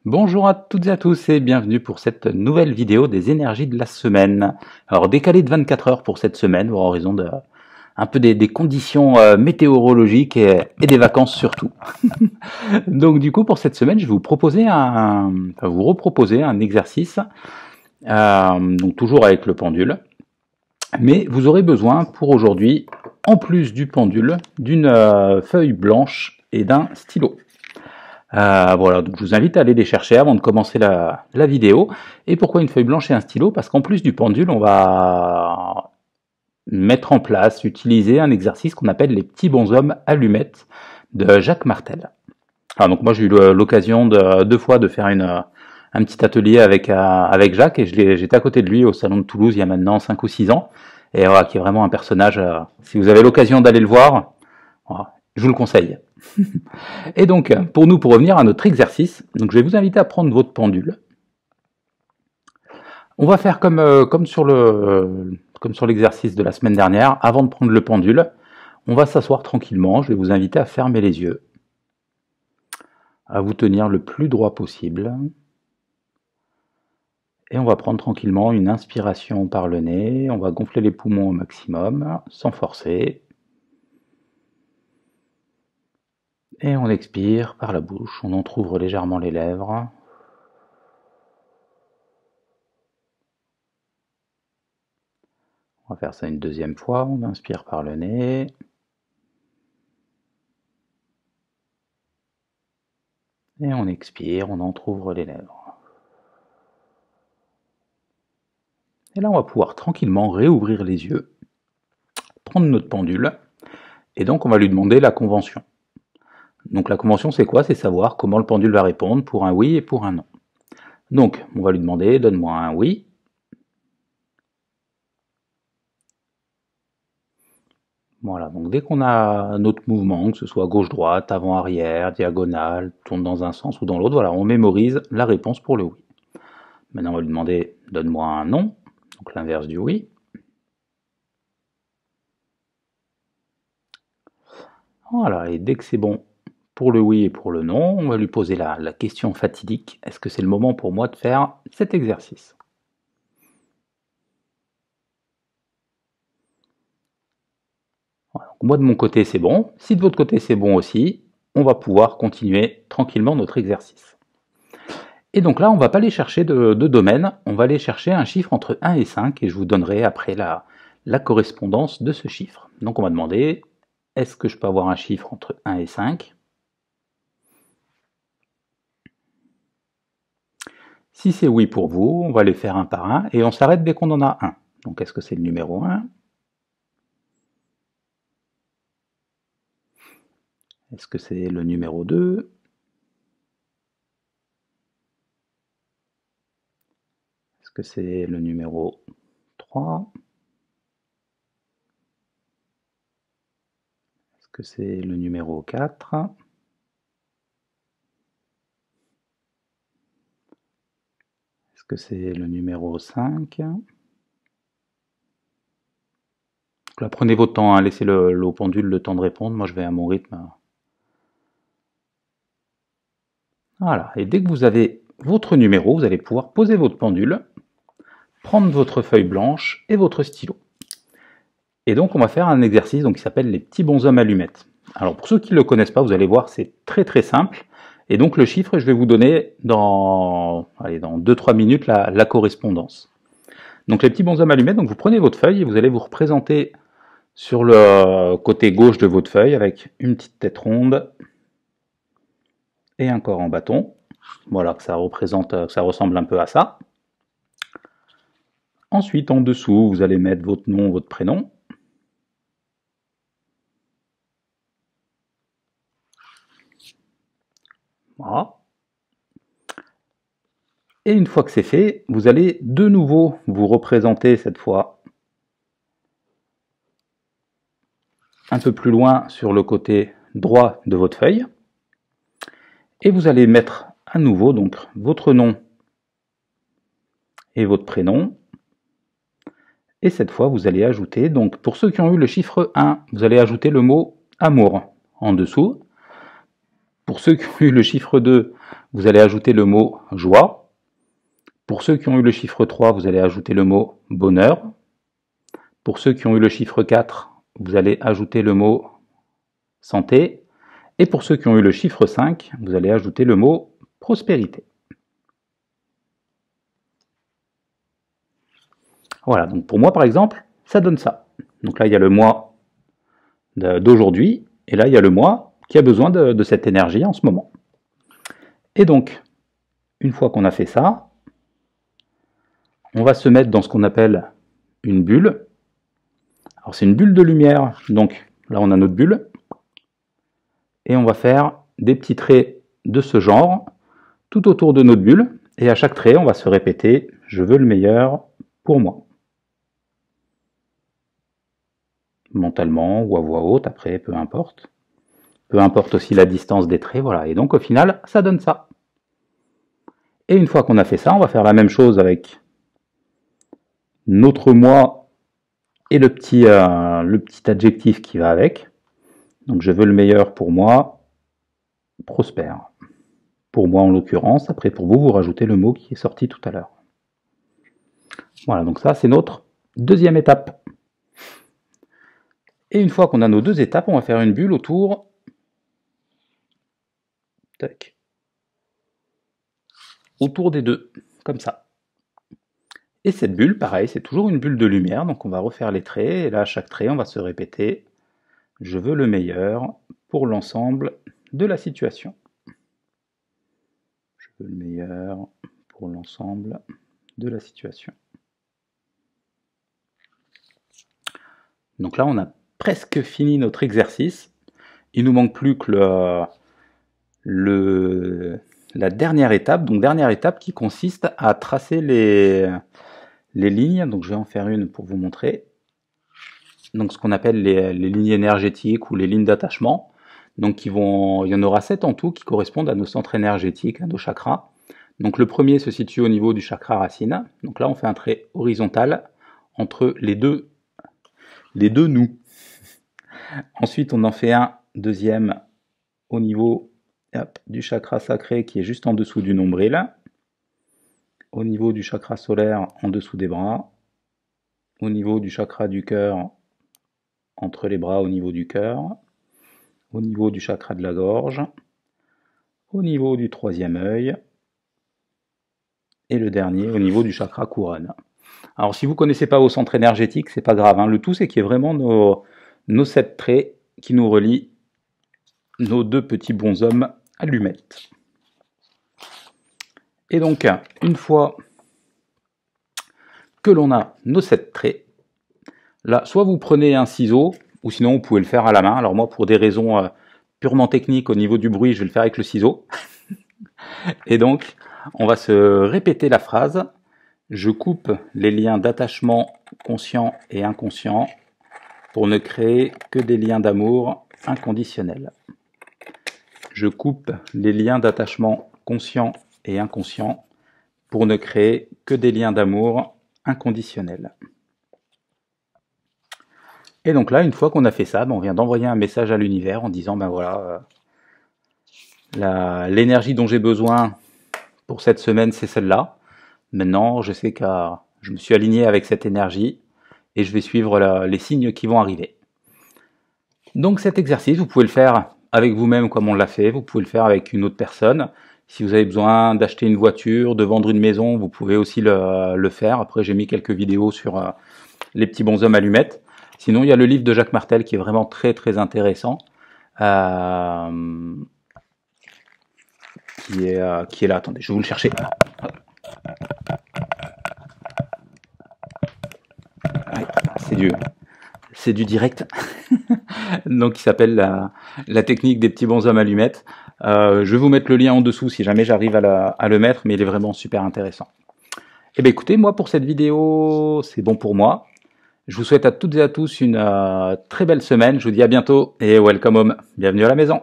Bonjour à toutes et à tous et bienvenue pour cette nouvelle vidéo des énergies de la semaine. Alors décalé de 24 heures pour cette semaine, en raison de un peu des conditions météorologiques et des vacances surtout. Donc du coup pour cette semaine, je vais vous proposer vous reproposer un exercice, donc toujours avec le pendule, mais vous aurez besoin pour aujourd'hui, en plus du pendule, d'une feuille blanche et d'un stylo. Voilà, donc je vous invite à aller les chercher avant de commencer la vidéo. Et pourquoi une feuille blanche et un stylo? Parce qu'en plus du pendule, on va mettre en place, utiliser un exercice qu'on appelle les petits bonshommes allumettes de Jacques Martel. Alors donc moi j'ai eu l'occasion deux fois de faire un petit atelier avec Jacques et j'étais à côté de lui au salon de Toulouse il y a maintenant 5 ou 6 ans. Et voilà, qui est vraiment un personnage, si vous avez l'occasion d'aller le voir, voilà, je vous le conseille. Et donc, pour revenir à notre exercice, donc je vais vous inviter à prendre votre pendule. On va faire comme sur l'exercice de la semaine dernière. Avant de prendre le pendule, on va s'asseoir tranquillement. Je vais vous inviter à fermer les yeux, à vous tenir le plus droit possible. Et on va prendre tranquillement une inspiration par le nez. On va gonfler les poumons au maximum, sans forcer. Et on expire par la bouche. On entrouvre légèrement les lèvres. On va faire ça une deuxième fois. On inspire par le nez. Et on expire, on entrouvre les lèvres. Et là, on va pouvoir tranquillement réouvrir les yeux, prendre notre pendule, et donc on va lui demander la convention. Donc la convention, c'est quoi? C'est savoir comment le pendule va répondre pour un oui et pour un non. Donc, on va lui demander, donne-moi un oui. Voilà, donc dès qu'on a notre mouvement, que ce soit gauche-droite, avant-arrière, diagonale, tourne dans un sens ou dans l'autre, voilà, on mémorise la réponse pour le oui. Maintenant, on va lui demander, donne-moi un non, donc l'inverse du oui. Voilà, et dès que c'est bon pour le oui et pour le non, on va lui poser la question fatidique, est-ce que c'est le moment pour moi de faire cet exercice? Voilà, donc moi de mon côté c'est bon, si de votre côté c'est bon aussi, on va pouvoir continuer tranquillement notre exercice. Et donc là on ne va pas aller chercher de domaine, on va aller chercher un chiffre entre 1 et 5 et je vous donnerai après la correspondance de ce chiffre. Donc on va demander, est-ce que je peux avoir un chiffre entre 1 et 5? Si c'est oui pour vous, on va les faire un par un et on s'arrête dès qu'on en a un. Donc est-ce que c'est le numéro 1? Est-ce que c'est le numéro 2? Est-ce que c'est le numéro 3? Est-ce que c'est le numéro 4? Est-ce que c'est le numéro 5? Donc là, prenez votre temps, hein, laissez le pendule le temps de répondre, moi je vais à mon rythme. Voilà, et dès que vous avez votre numéro, vous allez pouvoir poser votre pendule, prendre votre feuille blanche et votre stylo. Et donc on va faire un exercice qui s'appelle les petits bonshommes allumettes. Alors pour ceux qui ne le connaissent pas, vous allez voir, c'est très très simple. Et donc le chiffre, je vais vous donner dans 2-3 minutes la correspondance. Donc les petits bonshommes allumettes, donc vous prenez votre feuille et vous allez vous représenter sur le côté gauche de votre feuille avec une petite tête ronde et un corps en bâton. Voilà, que ça ressemble un peu à ça. Ensuite, en dessous, vous allez mettre votre nom, votre prénom. Voilà. Et une fois que c'est fait, vous allez de nouveau vous représenter cette fois un peu plus loin sur le côté droit de votre feuille. Et vous allez mettre à nouveau donc votre nom et votre prénom. Et cette fois, vous allez ajouter, donc pour ceux qui ont eu le chiffre 1, vous allez ajouter le mot amour en dessous. Pour ceux qui ont eu le chiffre 2, vous allez ajouter le mot joie. Pour ceux qui ont eu le chiffre 3, vous allez ajouter le mot bonheur. Pour ceux qui ont eu le chiffre 4, vous allez ajouter le mot santé. Et pour ceux qui ont eu le chiffre 5, vous allez ajouter le mot prospérité. Voilà, donc pour moi par exemple, ça donne ça. Donc là, il y a le mois d'aujourd'hui, et là, il y a le mois qui a besoin de cette énergie en ce moment. Et donc, une fois qu'on a fait ça, on va se mettre dans ce qu'on appelle une bulle. Alors c'est une bulle de lumière, donc là on a notre bulle, et on va faire des petits traits de ce genre tout autour de notre bulle, et à chaque trait on va se répéter « je veux le meilleur pour moi ». Mentalement ou à voix haute, après, peu importe. Peu importe aussi la distance des traits, voilà. Et donc au final, ça donne ça. Et une fois qu'on a fait ça, on va faire la même chose avec notre moi et le petit adjectif qui va avec. Donc je veux le meilleur pour moi, prospère. Pour moi en l'occurrence, après pour vous, vous rajoutez le mot qui est sorti tout à l'heure. Voilà, donc ça c'est notre deuxième étape. Et une fois qu'on a nos deux étapes, on va faire une bulle autour. Tac. Autour des deux, comme ça. Et cette bulle, pareil, c'est toujours une bulle de lumière, donc on va refaire les traits, et là, à chaque trait, on va se répéter « je veux le meilleur pour l'ensemble de la situation ». Je veux le meilleur pour l'ensemble de la situation. Donc là, on a presque fini notre exercice. Il nous manque plus que la dernière étape. Donc dernière étape qui consiste à tracer les lignes. Donc je vais en faire une pour vous montrer. Donc ce qu'on appelle les lignes énergétiques ou les lignes d'attachement. Donc il y en aura 7 en tout qui correspondent à nos centres énergétiques, à nos chakras. Donc le premier se situe au niveau du chakra racine. Donc là on fait un trait horizontal entre les deux nous. Ensuite, on en fait un deuxième au niveau du chakra sacré qui est juste en dessous du nombril, au niveau du chakra solaire en dessous des bras, au niveau du chakra du cœur entre les bras au niveau du cœur, au niveau du chakra de la gorge, au niveau du troisième œil, et le dernier au niveau du chakra couronne. Alors si vous ne connaissez pas vos centres énergétiques, c'est pas grave, hein. Le tout c'est qu'il y ait vraiment nos 7 traits qui nous relient nos deux petits bonshommes allumettes. Et donc, une fois que l'on a nos 7 traits, là, soit vous prenez un ciseau, ou sinon vous pouvez le faire à la main. Alors moi, pour des raisons purement techniques, au niveau du bruit, je vais le faire avec le ciseau. Et donc, on va se répéter la phrase. Je coupe les liens d'attachement conscients et inconscients pour ne créer que des liens d'amour inconditionnels. Je coupe les liens d'attachement conscients et inconscients pour ne créer que des liens d'amour inconditionnels. Et donc là, une fois qu'on a fait ça, on vient d'envoyer un message à l'univers en disant, ben voilà, l'énergie dont j'ai besoin pour cette semaine, c'est celle-là. Maintenant, je sais que je me suis aligné avec cette énergie et je vais suivre les signes qui vont arriver. Donc cet exercice, vous pouvez le faire avec vous-même comme on l'a fait, vous pouvez le faire avec une autre personne. Si vous avez besoin d'acheter une voiture, de vendre une maison, vous pouvez aussi le faire. Après, j'ai mis quelques vidéos sur les petits bonshommes allumettes. Sinon, il y a le livre de Jacques Martel qui est vraiment très très intéressant. Qui est là. Attendez, je vais vous le chercher. Ouais, c'est du direct. Donc, il s'appelle la technique des petits bonshommes allumettes. Je vais vous mettre le lien en dessous si jamais j'arrive à le mettre, mais il est vraiment super intéressant. Eh bien, écoutez, moi, pour cette vidéo, c'est bon pour moi. Je vous souhaite à toutes et à tous une très belle semaine. Je vous dis à bientôt et welcome home. Bienvenue à la maison.